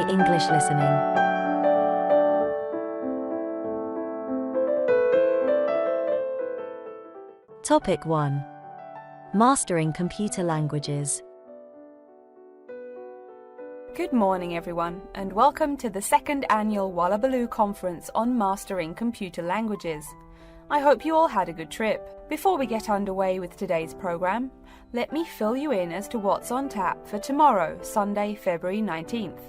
English listening. Topic 1. Mastering computer languages. Good morning everyone, and welcome to the second annual Wallabaloo Conference on Mastering Computer Languages. I hope you all had a good trip. Before we get underway with today's program, let me fill you in as to what's on tap for tomorrow, Sunday, February 19th.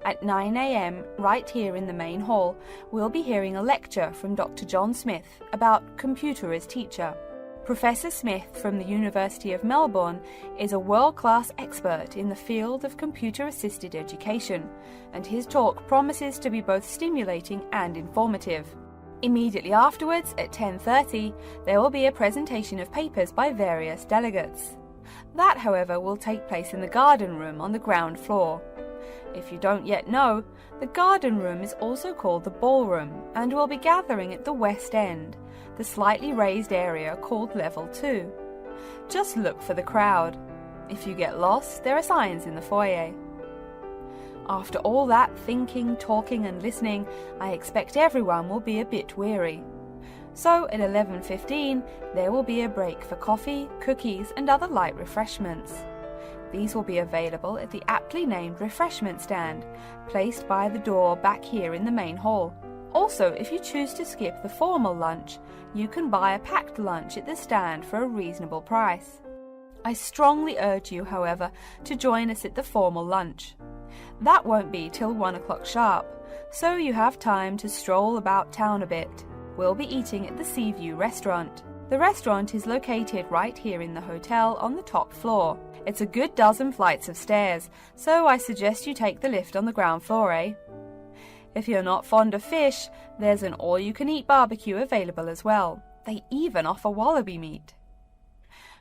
At 9 a.m, right here in the main hall, we'll be hearing a lecture from Dr. John Smith about computer as teacher. Professor Smith from the University of Melbourne is a world-class expert in the field of computer-assisted education, and his talk promises to be both stimulating and informative. Immediately afterwards, at 10:30, there will be a presentation of papers by various delegates. That, however, will take place in the garden room on the ground floor. If you don't yet know, the garden room is also called the ballroom and will be gathering at the west end, the slightly raised area called Level 2. Just look for the crowd. If you get lost, there are signs in the foyer. After all that thinking, talking and listening, I expect everyone will be a bit weary. So at 11:15, there will be a break for coffee, cookies and other light refreshments. These will be available at the aptly named refreshment stand, placed by the door back here in the main hall. Also, if you choose to skip the formal lunch, you can buy a packed lunch at the stand for a reasonable price. I strongly urge you, however, to join us at the formal lunch. That won't be till 1 o'clock sharp, so you have time to stroll about town a bit. We'll be eating at the Seaview restaurant. The restaurant is located right here in the hotel on the top floor. It's a good dozen flights of stairs, so I suggest you take the lift on the ground floor, eh? If you're not fond of fish, there's an all-you-can-eat barbecue available as well. They even offer wallaby meat.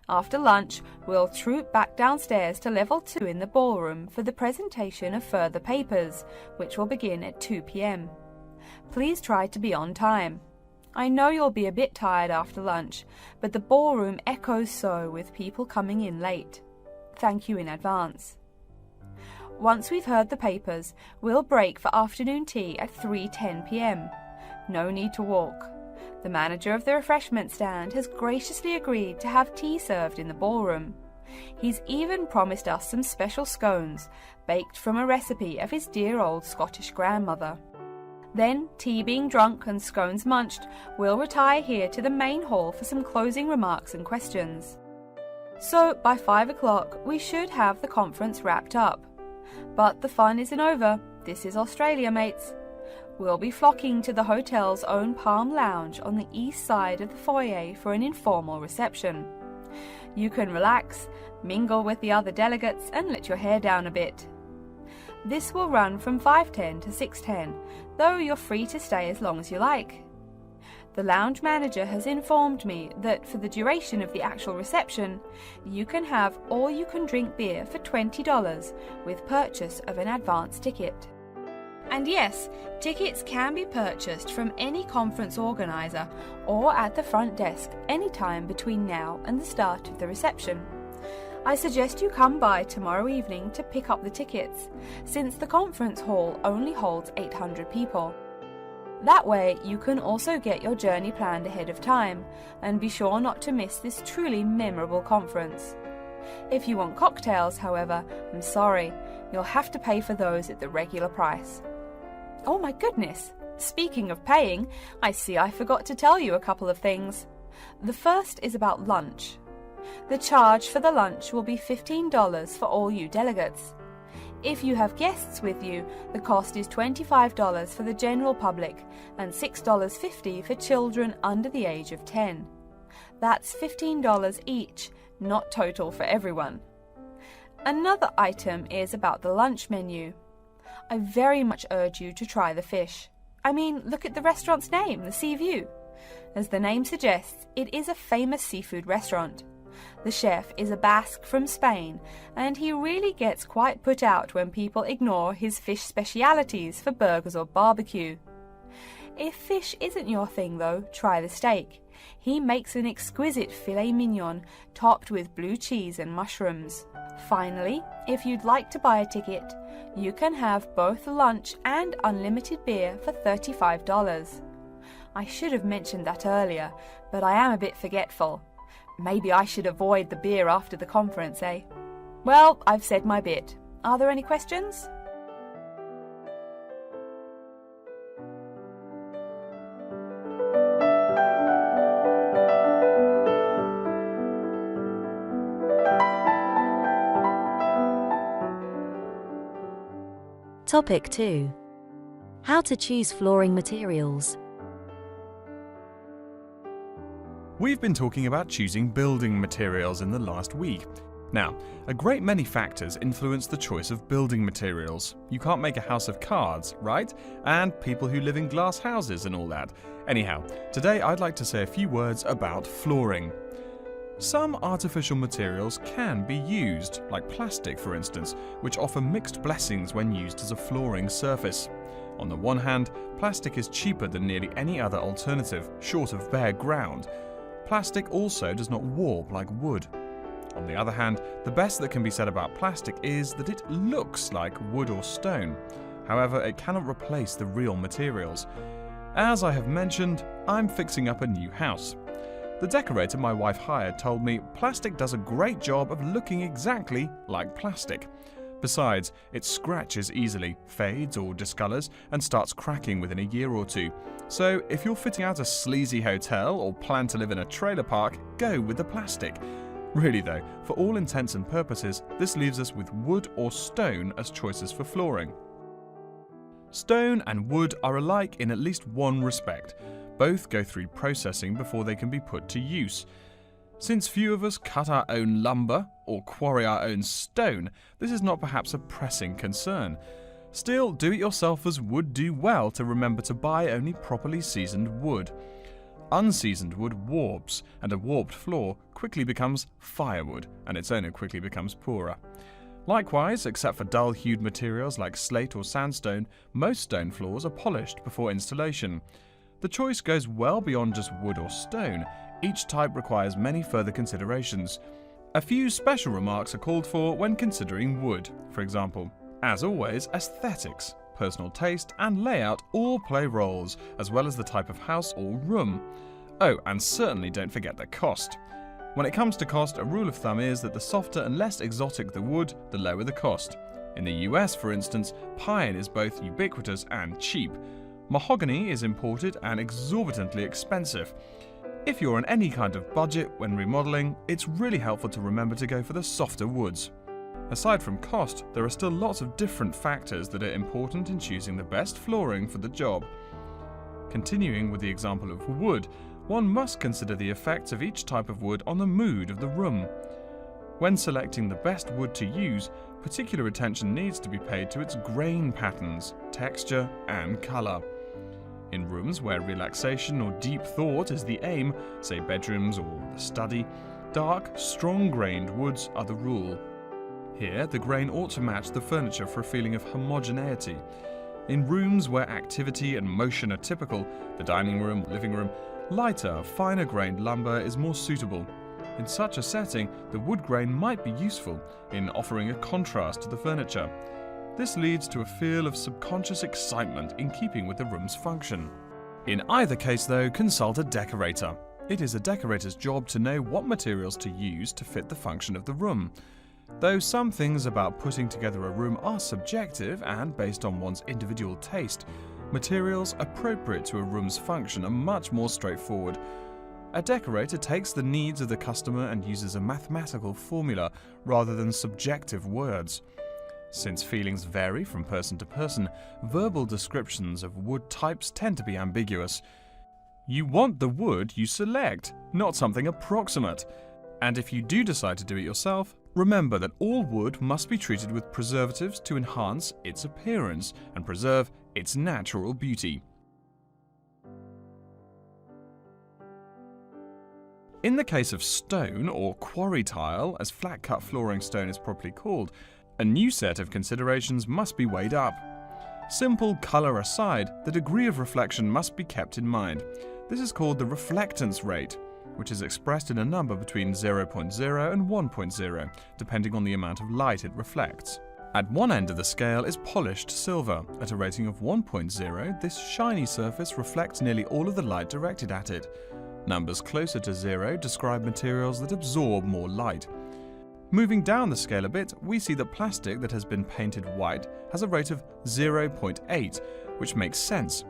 After lunch, we'll troop back downstairs to Level 2 in the ballroom for the presentation of further papers, which will begin at 2 p.m. Please try to be on time. I know you'll be a bit tired after lunch, but the ballroom echoes so with people coming in late. Thank you in advance. Once we've heard the papers, we'll break for afternoon tea at 3:10 p.m. No need to walk. The manager of the refreshment stand has graciously agreed to have tea served in the ballroom. He's even promised us some special scones, baked from a recipe of his dear old Scottish grandmother. Then, tea being drunk and scones munched, we'll retire here to the main hall for some closing remarks and questions. So, by 5 o'clock, we should have the conference wrapped up. But the fun isn't over. This is Australia, mates. We'll be flocking to the hotel's own Palm Lounge on the east side of the foyer for an informal reception. You can relax, mingle with the other delegates and let your hair down a bit. This will run from 5:10 to 6:10, though you're free to stay as long as you like. The lounge manager has informed me that for the duration of the actual reception, you can have all-you-can-drink beer for $20 with purchase of an advance ticket. And yes, tickets can be purchased from any conference organizer or at the front desk anytime between now and the start of the reception. I suggest you come by tomorrow evening to pick up the tickets, since the conference hall only holds 800 people. That way you can also get your journey planned ahead of time and be sure not to miss this truly memorable conference. If you want cocktails, however, I'm sorry, you'll have to pay for those at the regular price. Oh my goodness! Speaking of paying, I see I forgot to tell you a couple of things. The first is about lunch. The charge for the lunch will be $15 for all you delegates. If you have guests with you, the cost is $25 for the general public and $6.50 for children under the age of 10. That's $15 each, not total for everyone. Another item is about the lunch menu. I very much urge you to try the fish. I mean, look at the restaurant's name, the Seaview. As the name suggests, it is a famous seafood restaurant. The chef is a Basque from Spain, and he really gets quite put out when people ignore his fish specialities for burgers or barbecue. If fish isn't your thing though, try the steak. He makes an exquisite filet mignon topped with blue cheese and mushrooms. Finally, if you'd like to buy a ticket, you can have both lunch and unlimited beer for $35. I should have mentioned that earlier, but I am a bit forgetful. Maybe I should avoid the beer after the conference, eh? Well, I've said my bit. Are there any questions? Topic 2. How to choose flooring materials. We've been talking about choosing building materials in the last week. Now, a great many factors influence the choice of building materials. You can't make a house of cards, right? And people who live in glass houses and all that. Anyhow, today I'd like to say a few words about flooring. Some artificial materials can be used, like plastic for instance, which offer mixed blessings when used as a flooring surface. On the one hand, plastic is cheaper than nearly any other alternative, short of bare ground. Plastic also does not warp like wood. On the other hand, the best that can be said about plastic is that it looks like wood or stone. However, it cannot replace the real materials. As I have mentioned, I'm fixing up a new house. The decorator my wife hired told me plastic does a great job of looking exactly like plastic. Besides, it scratches easily, fades or discolors, and starts cracking within a year or two. So if you're fitting out a sleazy hotel or plan to live in a trailer park, go with the plastic. Really though, for all intents and purposes, this leaves us with wood or stone as choices for flooring. Stone and wood are alike in at least one respect. Both go through processing before they can be put to use. Since few of us cut our own lumber or quarry our own stone, this is not perhaps a pressing concern. Still, do-it-yourselfers would do well to remember to buy only properly seasoned wood. Unseasoned wood warps, and a warped floor quickly becomes firewood, and its owner quickly becomes poorer. Likewise, except for dull-hued materials like slate or sandstone, most stone floors are polished before installation. The choice goes well beyond just wood or stone. Each type requires many further considerations. A few special remarks are called for when considering wood. For example, as always, aesthetics, personal taste, and layout all play roles, as well as the type of house or room. Oh, and certainly don't forget the cost. When it comes to cost, a rule of thumb is that the softer and less exotic the wood, the lower the cost. In the US, for instance, pine is both ubiquitous and cheap. Mahogany is imported and exorbitantly expensive. If you're on any kind of budget when remodeling, it's really helpful to remember to go for the softer woods. Aside from cost, there are still lots of different factors that are important in choosing the best flooring for the job. Continuing with the example of wood, one must consider the effects of each type of wood on the mood of the room. When selecting the best wood to use, particular attention needs to be paid to its grain patterns, texture, and colour. In rooms where relaxation or deep thought is the aim, say bedrooms or the study, dark, strong-grained woods are the rule. Here, the grain ought to match the furniture for a feeling of homogeneity. In rooms where activity and motion are typical, the dining room, living room, lighter, finer-grained lumber is more suitable. In such a setting, the wood grain might be useful in offering a contrast to the furniture. This leads to a feel of subconscious excitement in keeping with the room's function. In either case though, consult a decorator. It is a decorator's job to know what materials to use to fit the function of the room. Though some things about putting together a room are subjective and based on one's individual taste, materials appropriate to a room's function are much more straightforward. A decorator takes the needs of the customer and uses a mathematical formula rather than subjective words. Since feelings vary from person to person, verbal descriptions of wood types tend to be ambiguous. You want the wood you select, not something approximate. And if you do decide to do it yourself, remember that all wood must be treated with preservatives to enhance its appearance and preserve its natural beauty. In the case of stone, or quarry tile, as flat-cut flooring stone is properly called, a new set of considerations must be weighed up. Simple colour aside, the degree of reflection must be kept in mind. This is called the reflectance rate, which is expressed in a number between 0.0 and 1.0, depending on the amount of light it reflects. At one end of the scale is polished silver. At a rating of 1.0, this shiny surface reflects nearly all of the light directed at it. Numbers closer to 0 describe materials that absorb more light. Moving down the scale a bit, we see that plastic that has been painted white has a rate of 0.8, which makes sense.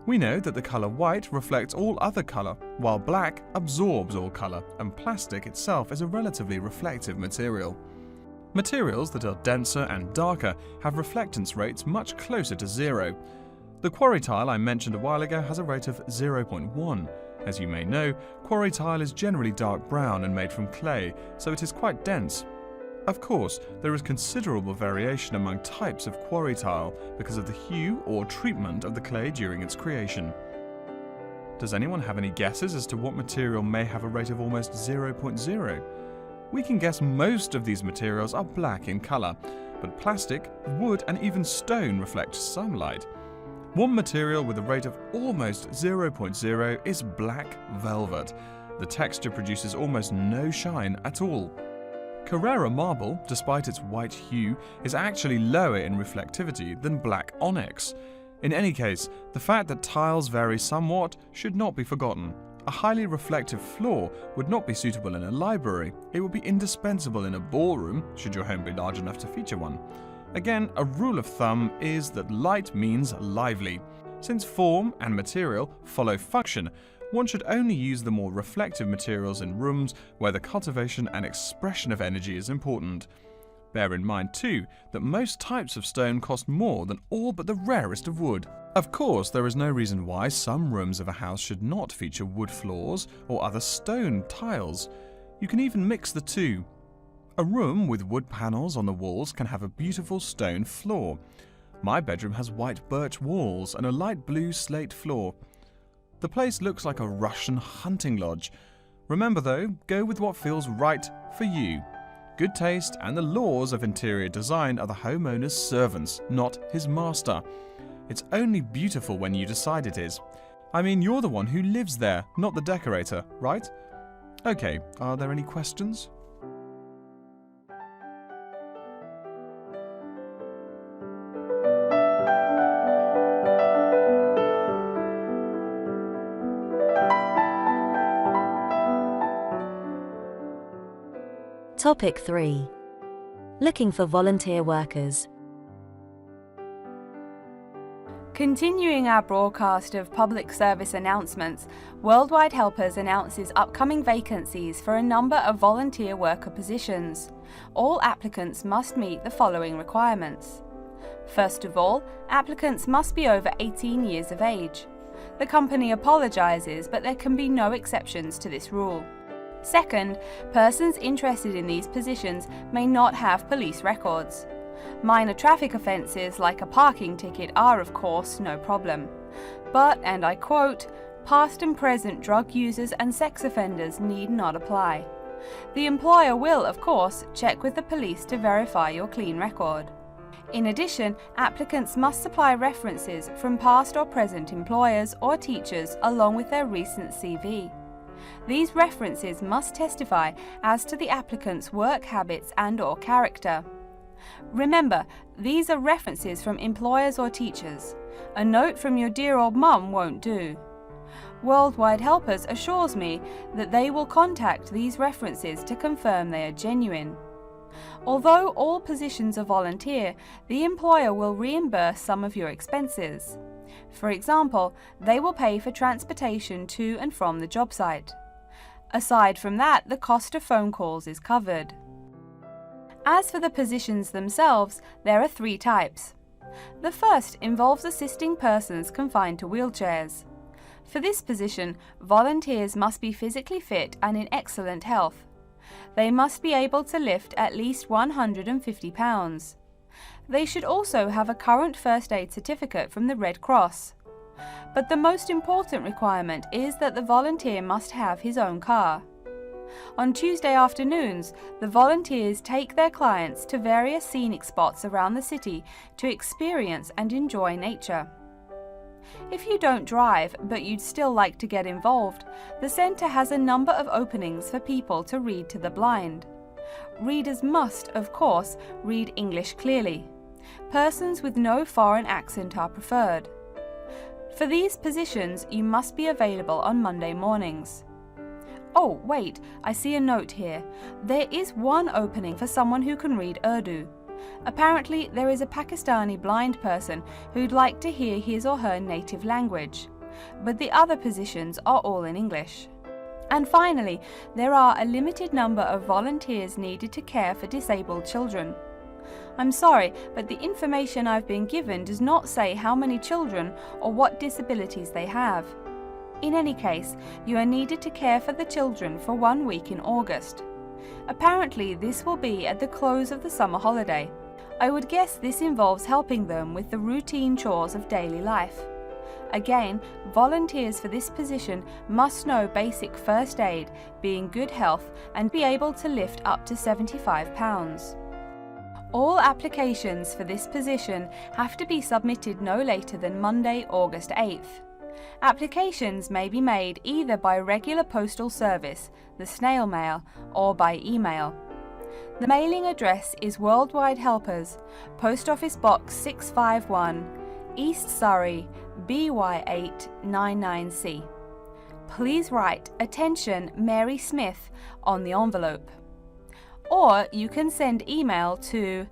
We know that the colour white reflects all other colour, while black absorbs all colour, and plastic itself is a relatively reflective material. Materials that are denser and darker have reflectance rates much closer to 0. The quarry tile I mentioned a while ago has a rate of 0.1. As you may know, quarry tile is generally dark brown and made from clay, so it is quite dense. Of course, there is considerable variation among types of quarry tile because of the hue or treatment of the clay during its creation. Does anyone have any guesses as to what material may have a rate of almost 0.0? We can guess most of these materials are black in colour, but plastic, wood and even stone reflect some light. One material with a rate of almost 0.0 is black velvet. The texture produces almost no shine at all. Carrara marble, despite its white hue, is actually lower in reflectivity than black onyx. In any case, the fact that tiles vary somewhat should not be forgotten. A highly reflective floor would not be suitable in a library. It would be indispensable in a ballroom, should your home be large enough to feature one. Again, a rule of thumb is that light means lively. Since form and material follow function, one should only use the more reflective materials in rooms where the cultivation and expression of energy is important. Bear in mind too that most types of stone cost more than all but the rarest of wood. Of course, there is no reason why some rooms of a house should not feature wood floors or other stone tiles. You can even mix the two. A room with wood panels on the walls can have a beautiful stone floor. My bedroom has white birch walls and a light blue slate floor. The place looks like a Russian hunting lodge. Remember though, go with what feels right for you. Good taste and the laws of interior design are the homeowner's servants, not his master. It's only beautiful when you decide it is. I mean, you're the one who lives there, not the decorator, right? Okay, are there any questions? Topic 3. Looking for volunteer workers. Continuing our broadcast of public service announcements, Worldwide Helpers announces upcoming vacancies for a number of volunteer worker positions. All applicants must meet the following requirements. First of all, applicants must be over 18 years of age. The company apologises, but there can be no exceptions to this rule. Second, persons interested in these positions may not have police records. Minor traffic offences like a parking ticket are, of course, no problem. But, and I quote, past and present drug users and sex offenders need not apply. The employer will, of course, check with the police to verify your clean record. In addition, applicants must supply references from past or present employers or teachers along with their recent CV. These references must testify as to the applicant's work habits and/or character. Remember, these are references from employers or teachers. A note from your dear old mum won't do. Worldwide Helpers assures me that they will contact these references to confirm they are genuine. Although all positions are volunteer, the employer will reimburse some of your expenses. For example, they will pay for transportation to and from the job site. Aside from that, the cost of phone calls is covered. As for the positions themselves, there are 3 types. The first involves assisting persons confined to wheelchairs. For this position, volunteers must be physically fit and in excellent health. They must be able to lift at least 150 pounds. They should also have a current first aid certificate from the Red Cross. But the most important requirement is that the volunteer must have his own car. On Tuesday afternoons, the volunteers take their clients to various scenic spots around the city to experience and enjoy nature. If you don't drive, but you'd still like to get involved, the centre has a number of openings for people to read to the blind. Readers must, of course, read English clearly. Persons with no foreign accent are preferred. For these positions, you must be available on Monday mornings. Oh, wait, I see a note here. There is one opening for someone who can read Urdu. Apparently, there is a Pakistani blind person who'd like to hear his or her native language, but the other positions are all in English. And finally, there are a limited number of volunteers needed to care for disabled children. I'm sorry, but the information I've been given does not say how many children or what disabilities they have. In any case, you are needed to care for the children for 1 week in August. Apparently, this will be at the close of the summer holiday. I would guess this involves helping them with the routine chores of daily life. Again, volunteers for this position must know basic first aid, be in good health, and be able to lift up to 75 pounds. All applications for this position have to be submitted no later than Monday, August 8th. Applications may be made either by regular postal service, the snail mail, or by email. The mailing address is Worldwide Helpers, Post Office Box 651, East Surrey, BY8 99C. Please write "Attention Mary Smith" on the envelope. Or you can send email to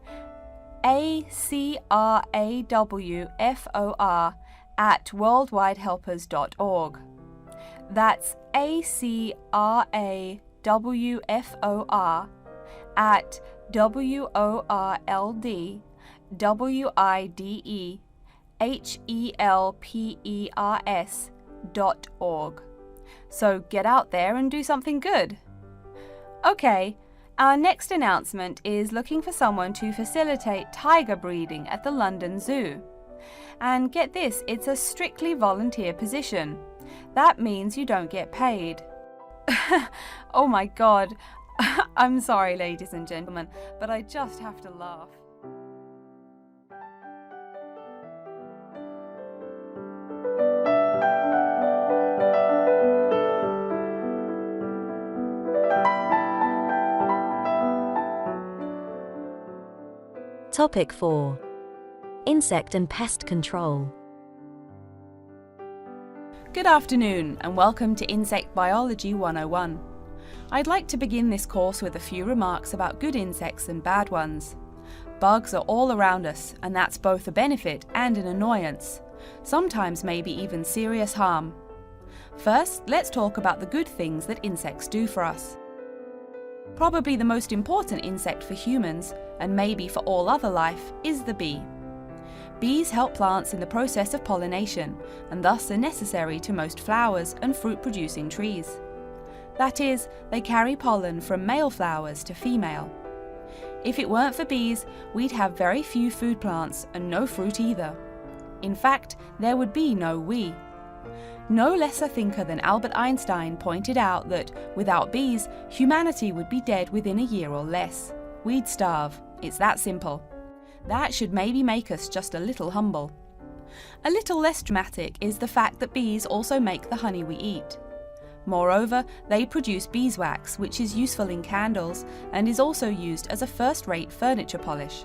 acrawfor@worldwidehelpers.org. That's acrawfor@worldwidehelpers.org. So get out there and do something good. Okay. Our next announcement is looking for someone to facilitate tiger breeding at the London Zoo. And get this, it's a strictly volunteer position. That means you don't get paid. Oh my God. I'm sorry, ladies and gentlemen, but I just have to laugh. Topic 4. Insect and pest control. Good afternoon and welcome to Insect Biology 101. I'd like to begin this course with a few remarks about good insects and bad ones. Bugs are all around us, and that's both a benefit and an annoyance, sometimes maybe even serious harm. First, let's talk about the good things that insects do for us. Probably the most important insect for humans, and maybe for all other life, is the bee. Bees help plants in the process of pollination, and thus are necessary to most flowers and fruit-producing trees. That is, they carry pollen from male flowers to female. If it weren't for bees, we'd have very few food plants and no fruit either. In fact, there would be no we. No less a thinker than Albert Einstein pointed out that, without bees, humanity would be dead within a year or less. We'd starve. It's that simple. That should maybe make us just a little humble. A little less dramatic is the fact that bees also make the honey we eat. Moreover, they produce beeswax, which is useful in candles and is also used as a first-rate furniture polish.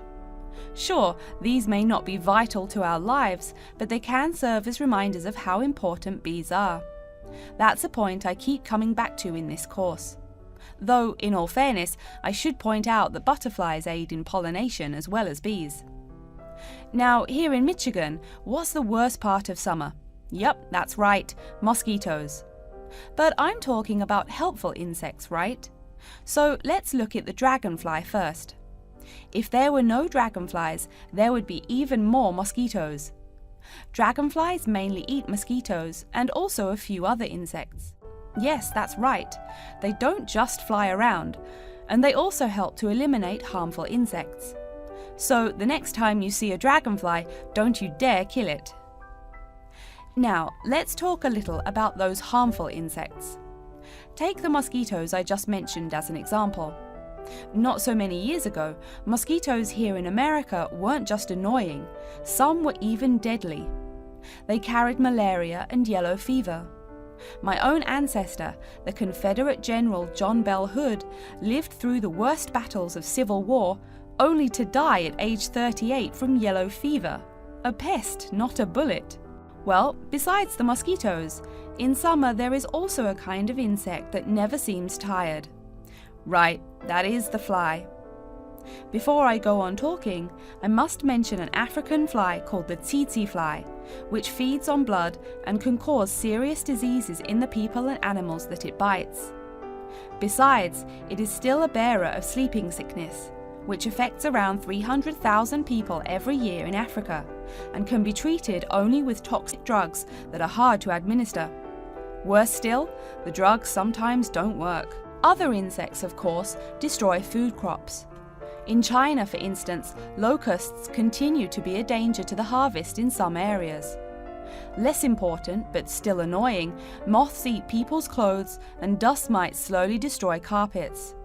Sure, these may not be vital to our lives, but they can serve as reminders of how important bees are. That's a point I keep coming back to in this course. Though, in all fairness, I should point out that butterflies aid in pollination as well as bees. Now, here in Michigan, what's the worst part of summer? Yep, that's right, mosquitoes. But I'm talking about helpful insects, right? So let's look at the dragonfly first. If there were no dragonflies, there would be even more mosquitoes. Dragonflies mainly eat mosquitoes and also a few other insects. Yes, that's right. They don't just fly around, and they also help to eliminate harmful insects. So the next time you see a dragonfly, don't you dare kill it. Now, let's talk a little about those harmful insects. Take the mosquitoes I just mentioned as an example. Not so many years ago, mosquitoes here in America weren't just annoying, some were even deadly. They carried malaria and yellow fever. My own ancestor, the Confederate General John Bell Hood, lived through the worst battles of Civil War, only to die at age 38 from yellow fever. A pest, not a bullet. Well, besides the mosquitoes, in summer there is also a kind of insect that never seems tired. Right, that is the fly. Before I go on talking, I must mention an African fly called the tsetse fly, which feeds on blood and can cause serious diseases in the people and animals that it bites. Besides, it is still a bearer of sleeping sickness, which affects around 300,000 people every year in Africa, and can be treated only with toxic drugs that are hard to administer. Worse still, the drugs sometimes don't work. Other insects, of course, destroy food crops. In China, for instance, locusts continue to be a danger to the harvest in some areas. Less important, but still annoying, moths eat people's clothes and dust mites slowly destroy carpets.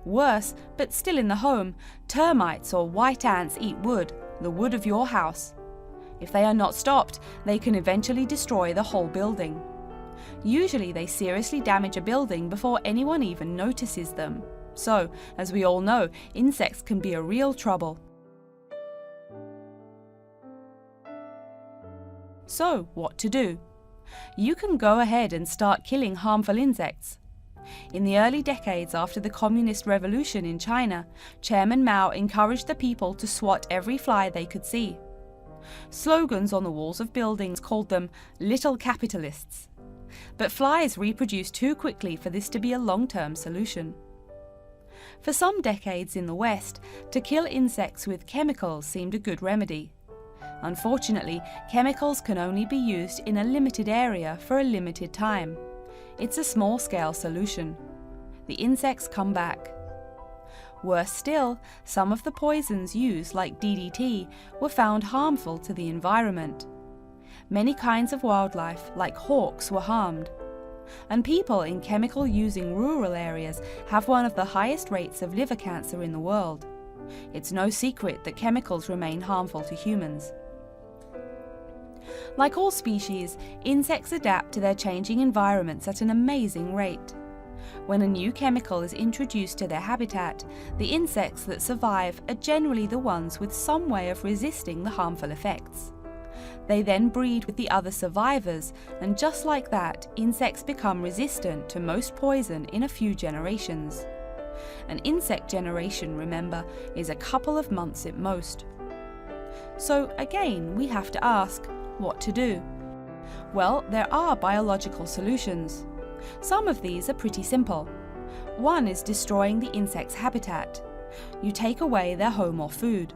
Worse, but still in the home, termites or white ants eat wood, the wood of your house. If they are not stopped, they can eventually destroy the whole building. Usually they seriously damage a building before anyone even notices them. So, as we all know, insects can be a real trouble. So, what to do? You can go ahead and start killing harmful insects. In the early decades after the Communist Revolution in China, Chairman Mao encouraged the people to swat every fly they could see. Slogans on the walls of buildings called them "little capitalists." But flies reproduce too quickly for this to be a long-term solution. For some decades in the West, to kill insects with chemicals seemed a good remedy. Unfortunately, chemicals can only be used in a limited area for a limited time. It's a small-scale solution. The insects come back. Worse still, some of the poisons used, like DDT, were found harmful to the environment. Many kinds of wildlife, like hawks, were harmed. And people in chemical-using rural areas have one of the highest rates of liver cancer in the world. It's no secret that chemicals remain harmful to humans. Like all species, insects adapt to their changing environments at an amazing rate. When a new chemical is introduced to their habitat, the insects that survive are generally the ones with some way of resisting the harmful effects. They then breed with the other survivors, and just like that, insects become resistant to most poison in a few generations. An insect generation, remember, is a couple of months at most. So again, we have to ask, what to do? Well, there are biological solutions. Some of these are pretty simple. One is destroying the insect's habitat. You take away their home or food.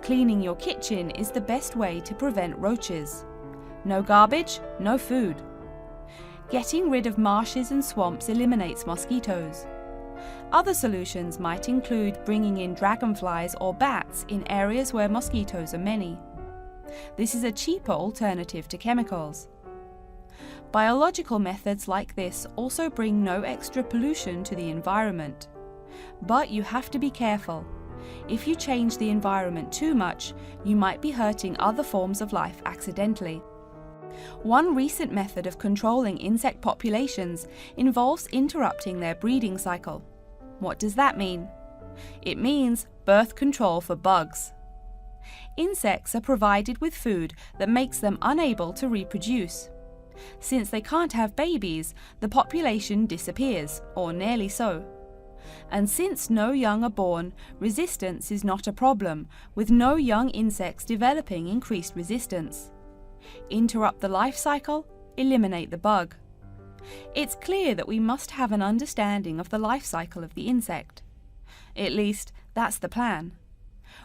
Cleaning your kitchen is the best way to prevent roaches. No garbage, no food. Getting rid of marshes and swamps eliminates mosquitoes. Other solutions might include bringing in dragonflies or bats in areas where mosquitoes are many. This is a cheaper alternative to chemicals. Biological methods like this also bring no extra pollution to the environment. But you have to be careful. If you change the environment too much, you might be hurting other forms of life accidentally. One recent method of controlling insect populations involves interrupting their breeding cycle. What does that mean? It means birth control for bugs. Insects are provided with food that makes them unable to reproduce. Since they can't have babies, the population disappears, or nearly so. And since no young are born, resistance is not a problem, with no young insects developing increased resistance. Interrupt the life cycle, eliminate the bug. It's clear that we must have an understanding of the life cycle of the insect. At least, that's the plan.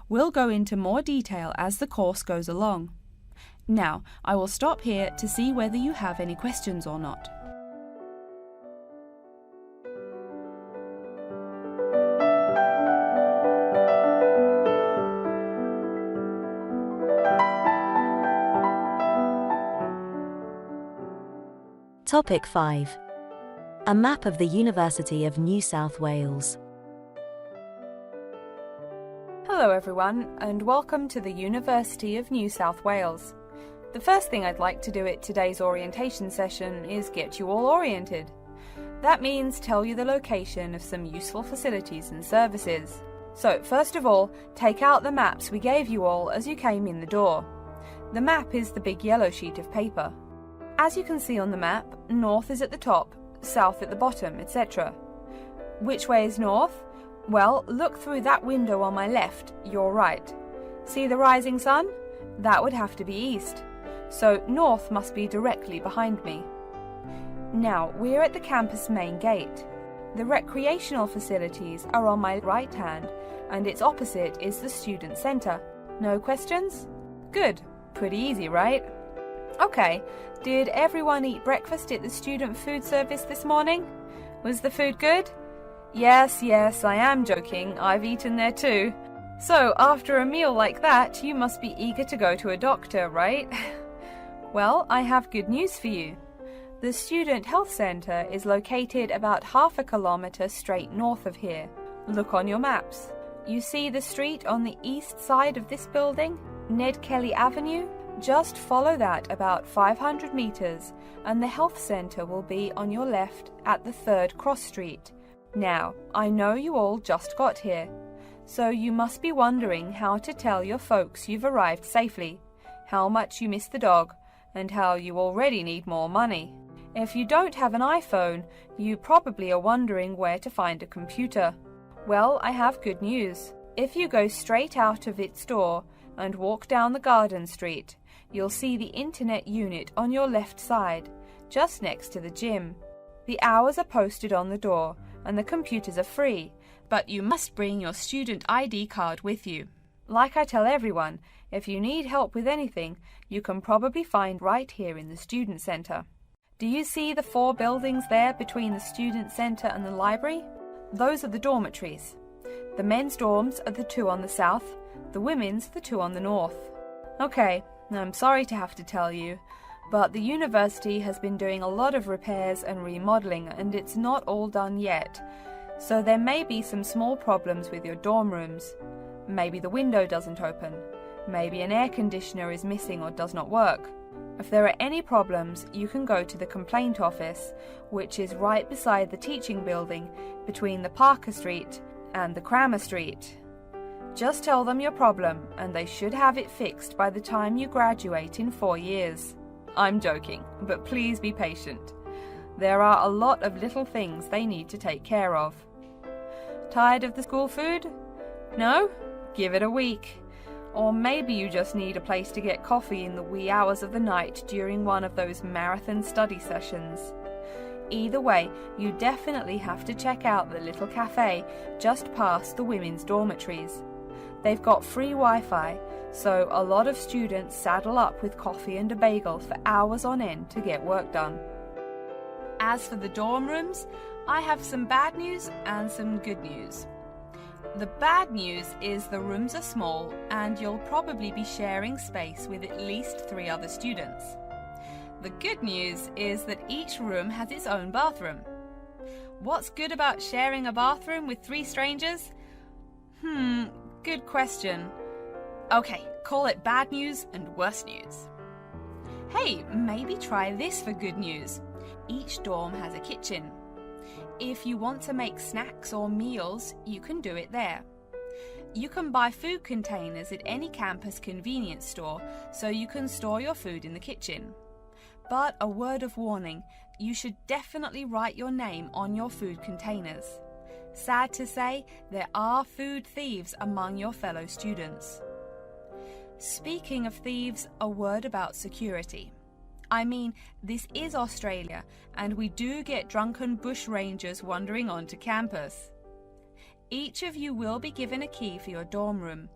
We'll go into more detail as the course goes along. Now, I will stop here to see whether you have any questions or not. Topic 5. A map of the University of New South Wales. Hello everyone, and welcome to the University of New South Wales. The first thing I'd like to do at today's orientation session is get you all oriented. That means tell you the location of some useful facilities and services. So first of all, take out the maps we gave you all as you came in the door. The map is the big yellow sheet of paper. As you can see on the map, north is at the top, south at the bottom, etc. Which way is north? Well, look through that window on my left, your right. See the rising sun? That would have to be east. So north must be directly behind me. Now, we're at the campus main gate. The recreational facilities are on my right hand, and its opposite is the student centre. No questions? Good. Pretty easy, right? Okay, did everyone eat breakfast at the student food service this morning? Was the food good? Yes, I am joking. I've eaten there too. So, after a meal like that, you must be eager to go to a doctor, right? Well, I have good news for you. The Student Health Centre is located about half a kilometre straight north of here. Look on your maps. You see the street on the east side of this building? Ned Kelly Avenue? Just follow that about 500 metres and the health centre will be on your left at the 3rd cross street. Now, I know you all just got here, so you must be wondering how to tell your folks you've arrived safely, how much you miss the dog, and how you already need more money. If you don't have an iPhone, you probably are wondering where to find a computer. Well, I have good news. If you go straight out of its door and walk down the garden street, you'll see the internet unit on your left side, just next to the gym. The hours are posted on the door and the computers are free, but you must bring your student ID card with you. Like I tell everyone, if you need help with anything, you can probably find right here in the student centre. Do you see the 4 buildings there between the student centre and the library? Those are the dormitories. The men's dorms are the 2 on the south, the women's the 2 on the north. Okay, I'm sorry to have to tell you, but the university has been doing a lot of repairs and remodelling and it's not all done yet. So there may be some small problems with your dorm rooms. Maybe the window doesn't open. Maybe an air conditioner is missing or does not work. If there are any problems, you can go to the complaint office, which is right beside the teaching building between the Parker Street and the Crammer Street. Just tell them your problem and they should have it fixed by the time you graduate in 4 years. I'm joking, but please be patient. There are a lot of little things they need to take care of. Tired of the school food? No? Give it a week. Or maybe you just need a place to get coffee in the wee hours of the night during one of those marathon study sessions. Either way, you definitely have to check out the little cafe just past the women's dormitories. They've got free Wi-Fi, so a lot of students saddle up with coffee and a bagel for hours on end to get work done. As for the dorm rooms, I have some bad news and some good news. The bad news is the rooms are small and you'll probably be sharing space with at least 3 other students. The good news is that each room has its own bathroom. What's good about sharing a bathroom with 3 strangers? Good question. Okay, call it bad news and worse news. Hey, maybe try this for good news. Each dorm has a kitchen. If you want to make snacks or meals, you can do it there. You can buy food containers at any campus convenience store, so you can store your food in the kitchen. But a word of warning, you should definitely write your name on your food containers. Sad to say, there are food thieves among your fellow students. Speaking of thieves, a word about security. I mean, this is Australia, and we do get drunken bush rangers wandering onto campus. Each of you will be given a key for your dorm room.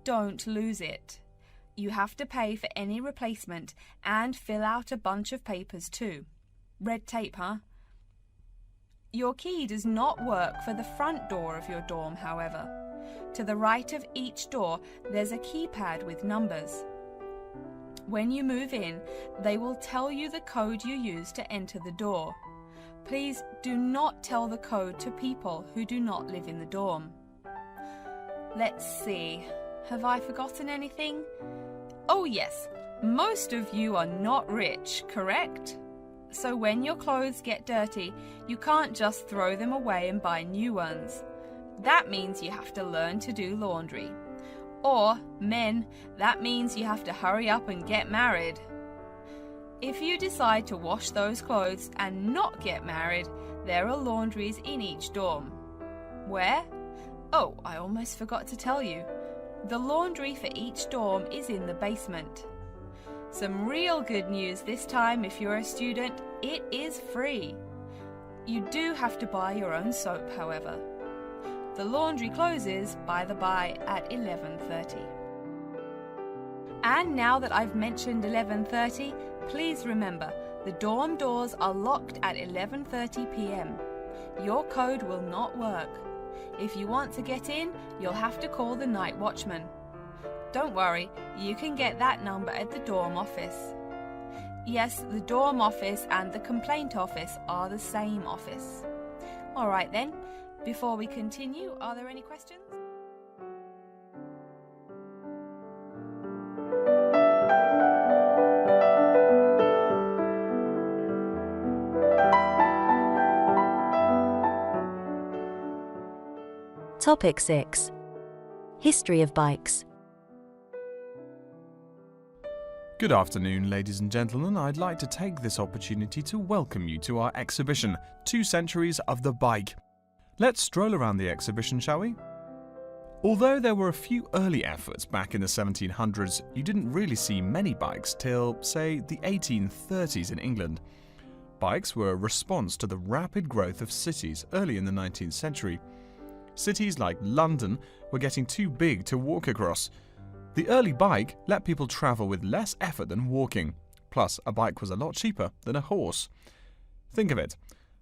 Don't lose it. You have to pay for any replacement and fill out a bunch of papers too. Red tape, huh? Your key does not work for the front door of your dorm, however. To the right of each door, there's a keypad with numbers. When you move in, they will tell you the code you use to enter the door. Please do not tell the code to people who do not live in the dorm. Let's see, have I forgotten anything? Oh yes, most of you are not rich, correct? So when your clothes get dirty, you can't just throw them away and buy new ones. That means you have to learn to do laundry. Or, men, that means you have to hurry up and get married. If you decide to wash those clothes and not get married, there are laundries in each dorm. Where? Oh, I almost forgot to tell you. The laundry for each dorm is in the basement. Some real good news this time if you're a student, it is free. You do have to buy your own soap, however. The laundry closes, by the by, at 11:30. And now that I've mentioned 11:30, please remember, the dorm doors are locked at 11:30 p.m. Your code will not work. If you want to get in, you'll have to call the night watchman. Don't worry, you can get that number at the dorm office. Yes, the dorm office and the complaint office are the same office. Alright then, before we continue, are there any questions? Topic 6. History of bikes. Good afternoon, ladies and gentlemen. I'd like to take this opportunity to welcome you to our exhibition, 2 Centuries of the Bike. Let's stroll around the exhibition, shall we? Although there were a few early efforts back in the 1700s, you didn't really see many bikes till, say, the 1830s in England. Bikes were a response to the rapid growth of cities early in the 19th century. Cities like London were getting too big to walk across. The early bike let people travel with less effort than walking. Plus, a bike was a lot cheaper than a horse. Think of it.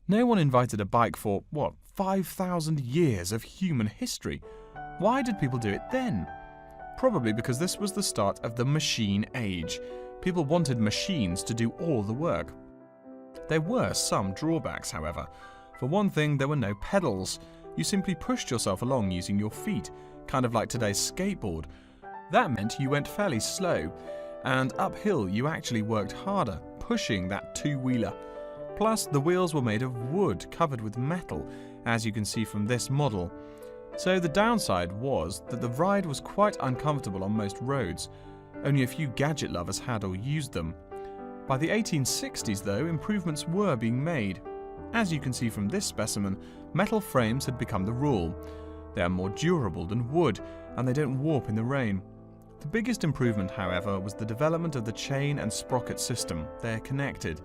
No one invented a bike for, 5,000 years of human history. Why did people do it then? Probably because this was the start of the machine age. People wanted machines to do all the work. There were some drawbacks, however. For one thing, there were no pedals. You simply pushed yourself along using your feet, kind of like today's skateboard. That meant you went fairly slow, and uphill you actually worked harder, pushing that two-wheeler. Plus, the wheels were made of wood covered with metal, as you can see from this model. So the downside was that the ride was quite uncomfortable on most roads. Only a few gadget lovers had or used them. By the 1860s, though, improvements were being made. As you can see from this specimen, metal frames had become the rule. They are more durable than wood, and they don't warp in the rain. The biggest improvement, however, was the development of the chain and sprocket system. They are connected.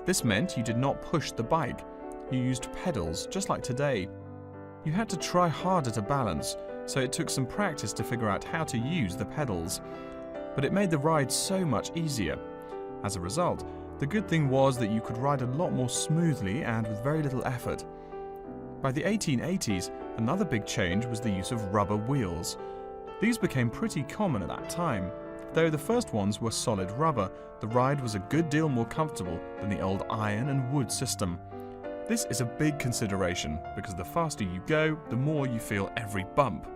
This meant you did not push the bike. You used pedals, just like today. You had to try harder to balance, so it took some practice to figure out how to use the pedals. But it made the ride so much easier. As a result, the good thing was that you could ride a lot more smoothly and with very little effort. By the 1880s, another big change was the use of rubber wheels. These became pretty common at that time. Though the first ones were solid rubber, the ride was a good deal more comfortable than the old iron and wood system. This is a big consideration because the faster you go, the more you feel every bump.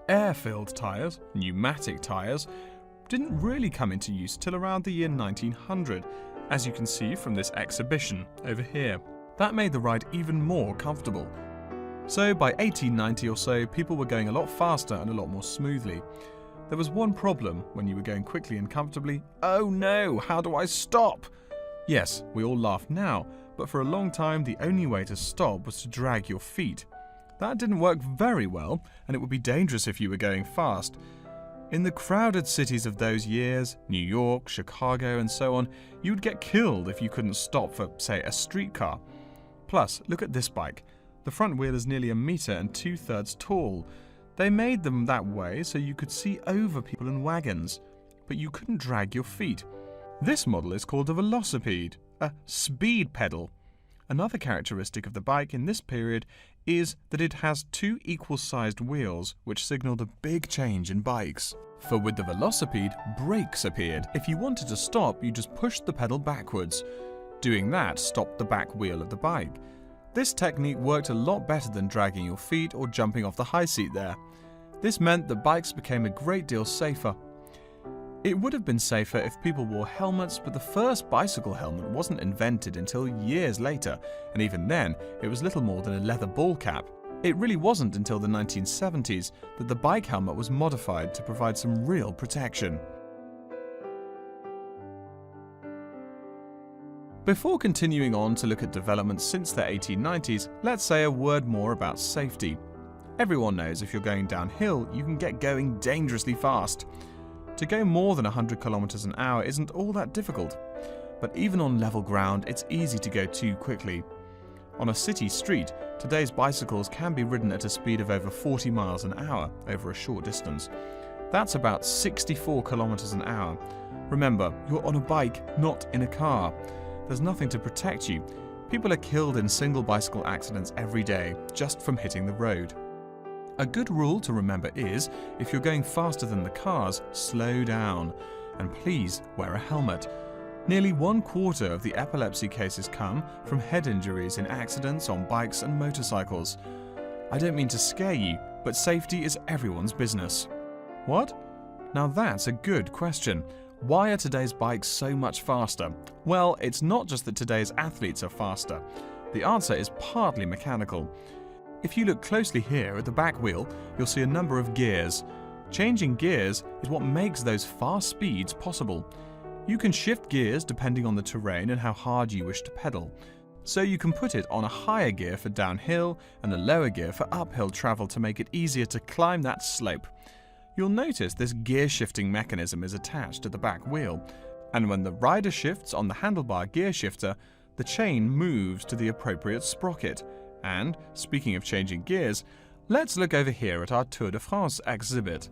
Air-filled tyres, pneumatic tyres, didn't really come into use till around the year 1900, as you can see from this exhibition over here. That made the ride even more comfortable. So by 1890 or so, people were going a lot faster and a lot more smoothly. There was one problem when you were going quickly and comfortably. Oh no, how do I stop? Yes, we all laugh now, but for a long time the only way to stop was to drag your feet. That didn't work very well, and it would be dangerous if you were going fast. In the crowded cities of those years, New York, Chicago and so on, you would get killed if you couldn't stop for, say, a streetcar. Plus, look at this bike. The front wheel is nearly 1 meter and 2/3 tall. They made them that way so you could see over people and wagons, but you couldn't drag your feet. This model is called a velocipede, a speed pedal. Another characteristic of the bike in this period is that it has 2 equal-sized wheels, which signaled a big change in bikes. For with the velocipede, brakes appeared. If you wanted to stop, you just pushed the pedal backwards. Doing that stopped the back wheel of the bike. This technique worked a lot better than dragging your feet or jumping off the high seat there. This meant that bikes became a great deal safer. It would have been safer if people wore helmets, but the first bicycle helmet wasn't invented until years later, and even then, it was little more than a leather ball cap. It really wasn't until the 1970s that the bike helmet was modified to provide some real protection. Before continuing on to look at developments since the 1890s, let's say a word more about safety. Everyone knows if you're going downhill, you can get going dangerously fast. To go more than 100 kilometers an hour isn't all that difficult, but even on level ground, it's easy to go too quickly. On a city street, today's bicycles can be ridden at a speed of over 40 miles an hour over a short distance. That's about 64 kilometers an hour. Remember, you're on a bike, not in a car. There's nothing to protect you. People are killed in single bicycle accidents every day, just from hitting the road. A good rule to remember is, if you're going faster than the cars, slow down. And please wear a helmet. Nearly 1/4 of the epilepsy cases come from head injuries in accidents on bikes and motorcycles. I don't mean to scare you, but safety is everyone's business. What? Now that's a good question. Why are today's bikes so much faster? Well, it's not just that today's athletes are faster. The answer is partly mechanical. If you look closely here at the back wheel, you'll see a number of gears. Changing gears is what makes those fast speeds possible. You can shift gears depending on the terrain and how hard you wish to pedal. So you can put it on a higher gear for downhill and a lower gear for uphill travel to make it easier to climb that slope. You'll notice this gear shifting mechanism is attached to the back wheel, and when the rider shifts on the handlebar gear shifter, the chain moves to the appropriate sprocket. And, speaking of changing gears, let's look over here at our Tour de France exhibit.